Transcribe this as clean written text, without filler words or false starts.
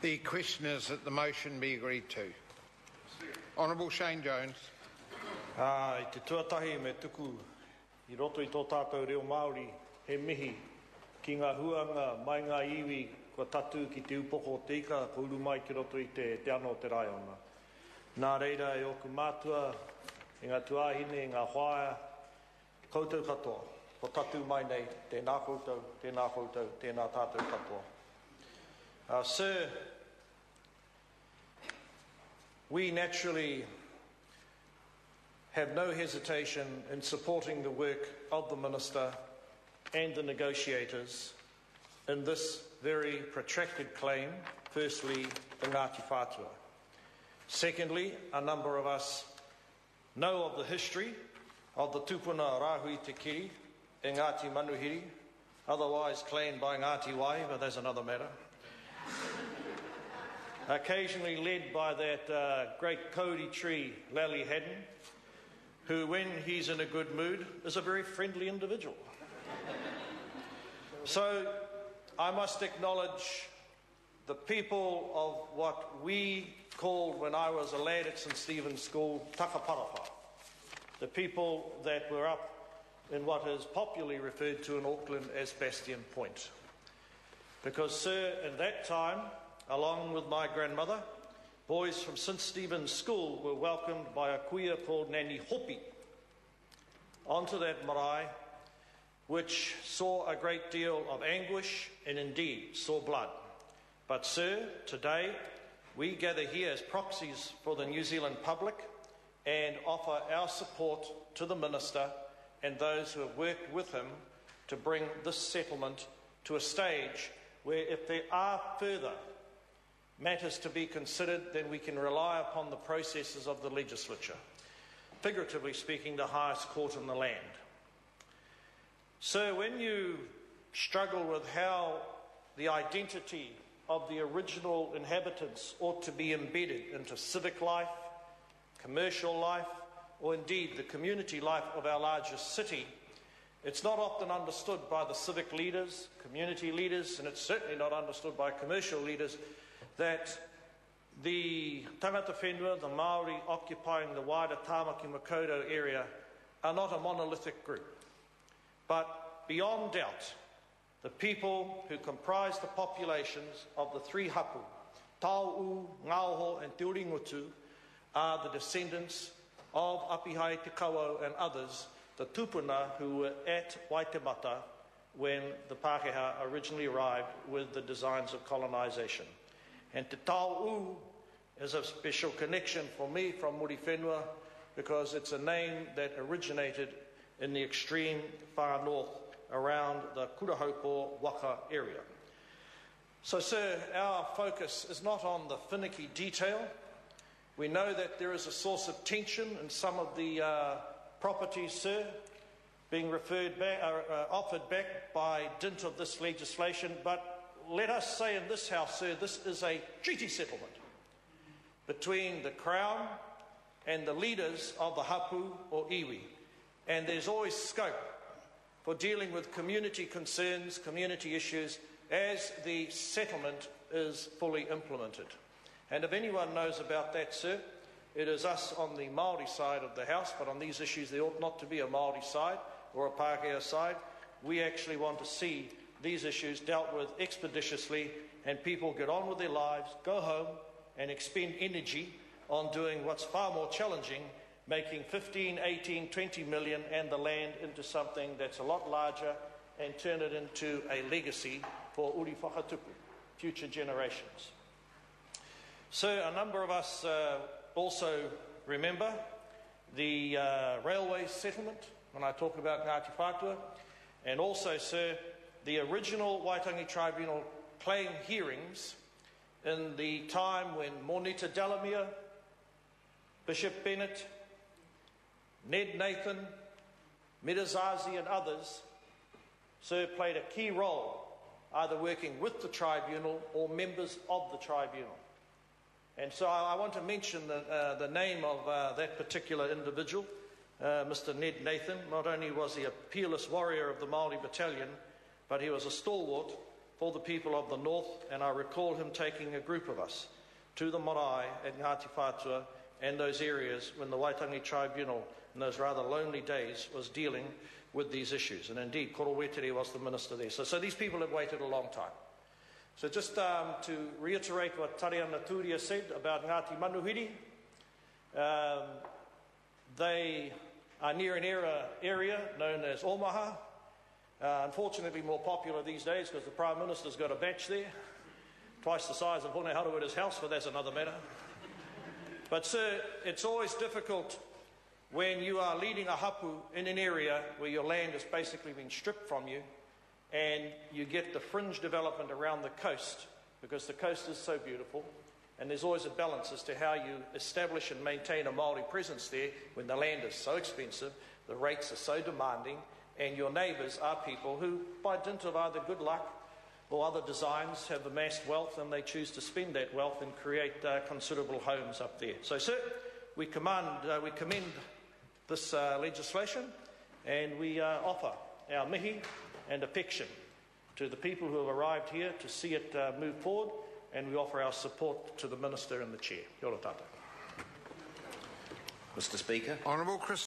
The question is that the motion be agreed to. Honourable Shane Jones. I te tuatahi me tuku I roto I tō tātou reo Māori he mihi ki ngā huanga mai ngā iwi kua tatu ki te upoko o te ika ko uru mai ki roto I te anō te raiona. Nā reira e oku mātua e ngā tuahine, e ngā whaia, koutou katoa. Ko tatu mai nei, tēnā koutou, tēnā tātou katoa. Sir, we naturally have no hesitation in supporting the work of the Minister and the negotiators in this very protracted claim, firstly, the Ngati Whatua. Secondly, a number of us know of the history of the tupuna Rahui Te Kiri, Ngati Manuhiri, otherwise claimed by Ngati Wai, but that's another matter. Occasionally led by that great Cody tree, Lally Haddon, who, when he's in a good mood, is a very friendly individual. So I must acknowledge the people of what we called, when I was a lad at St Stephen's School, Takaparapa, the people that were up in what is popularly referred to in Auckland as Bastion Point. Because, sir, in that time, along with my grandmother, boys from St Stephen's School were welcomed by a kuia called Nani Hopi onto that marae, which saw a great deal of anguish and indeed saw blood. But, sir, today we gather here as proxies for the New Zealand public and offer our support to the Minister and those who have worked with him to bring this settlement to a stage where, if there are further matters to be considered, then we can rely upon the processes of the legislature, figuratively speaking, the highest court in the land. So when you struggle with how the identity of the original inhabitants ought to be embedded into civic life, commercial life, or indeed the community life of our largest city, it's not often understood by the civic leaders, community leaders, and it's certainly not understood by commercial leaders, that the tangata whenua, the Māori occupying the wider Tāmaki Makaurau area, are not a monolithic group. But beyond doubt, the people who comprise the populations of the three hapu, Tāu, Ngāoho and Te Uringutu, are the descendants of Apihai Te Kawau and others, the tupuna who were at Waitemata when the Pākehā originally arrived with the designs of colonisation. And Te Tāu is a special connection for me from Muri Whenua, because it's a name that originated in the extreme far north around the Kurahaupo Waka area. So, sir, our focus is not on the finicky detail. We know that there is a source of tension in some of the properties, sir, being offered back by dint of this legislation, but let us say in this House, sir, this is a treaty settlement between the Crown and the leaders of the hapu or iwi, and there's always scope for dealing with community concerns, community issues, as the settlement is fully implemented. And if anyone knows about that, sir, it is us on the Māori side of the House, but on these issues there ought not to be a Māori side or a Pākehā side. We actually want to see these issues dealt with expeditiously and people get on with their lives, go home and expend energy on doing what's far more challenging, making 15, 18, 20 million and the land into something that's a lot larger and turn it into a legacy for uri whakatupu, future generations. So a number of us also remember the railway settlement when I talk about Ngati Whatua, and also, sir, the original Waitangi Tribunal claim hearings in the time when Monita Delamere, Bishop Bennett, Ned Nathan, Midazazi and others, sir, played a key role, either working with the tribunal or members of the tribunal. And so I want to mention the name of that particular individual, Mr. Ned Nathan. Not only was he a peerless warrior of the Māori Battalion, but he was a stalwart for the people of the north, and I recall him taking a group of us to the marae at Ngati Whatua and those areas when the Waitangi Tribunal in those rather lonely days was dealing with these issues. And indeed, Koro Wetere was the minister there. So these people have waited a long time. So just to reiterate what Tariana Turia said about Ngati Manuhiri, they are near an area known as Omaha. Unfortunately more popular these days because the Prime Minister's got a batch there, twice the size of Hone Harawira's house, but that's another matter. But sir, it's always difficult when you are leading a hapu in an area where your land has basically been stripped from you and you get the fringe development around the coast, because the coast is so beautiful, and there's always a balance as to how you establish and maintain a Māori presence there when the land is so expensive, the rates are so demanding, and your neighbours are people who, by dint of either good luck or other designs, have amassed wealth and they choose to spend that wealth and create considerable homes up there. So, sir, we commend this legislation, and we offer our mihi and affection to the people who have arrived here to see it move forward, and we offer our support to the Minister and the Chair. Kia ora tātou. Mr. Speaker. Honourable Chris